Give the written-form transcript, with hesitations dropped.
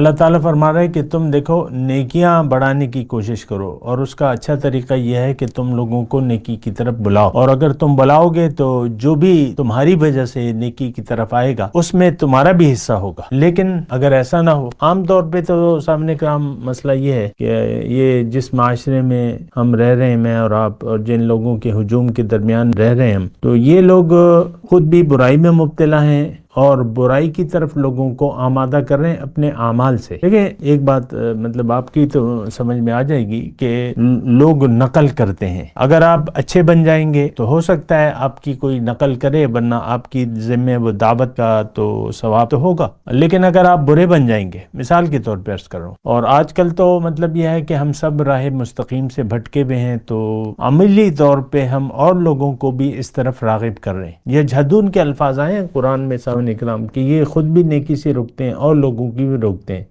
اللہ تعالیٰ فرما رہا ہے کہ تم دیکھو نیکیاں بڑھانے کی کوشش کرو، اور اس کا اچھا طریقہ یہ ہے کہ تم لوگوں کو نیکی کی طرف بلاؤ، اور اگر تم بلاؤ گے تو جو بھی تمہاری وجہ سے نیکی کی طرف آئے گا اس میں تمہارا بھی حصہ ہوگا۔ لیکن اگر ایسا نہ ہو، عام طور پہ تو سامنے کا مسئلہ یہ ہے کہ یہ جس معاشرے میں ہم رہ رہے ہیں، میں اور آپ، اور جن لوگوں کے ہجوم کے درمیان رہ رہے ہیں ہم، تو یہ لوگ خود بھی برائی میں مبتلا ہیں اور برائی کی طرف لوگوں کو آمادہ کر رہے ہیں اپنے اعمال سے۔ دیکھیں ایک بات مطلب آپ کی تو سمجھ میں آ جائے گی کہ لوگ نقل کرتے ہیں۔ اگر آپ اچھے بن جائیں گے تو ہو سکتا ہے آپ کی کوئی نقل کرے، ورنہ آپ کی ذمہ وہ دعوت کا تو ثواب تو ہوگا۔ لیکن اگر آپ برے بن جائیں گے، مثال کے طور پہ عرض کر رہا ہوں، اور آج کل تو مطلب یہ ہے کہ ہم سب راہ مستقیم سے بھٹکے ہوئے ہیں، تو عملی طور پہ ہم اور لوگوں کو بھی اس طرف راغب کر رہے ہیں۔ یہ جھدون کے الفاظ آئے ہیں قرآن میں صاحب اکرام کہ یہ خود بھی نیکی سے روکتے ہیں اور لوگوں کی بھی روکتے ہیں۔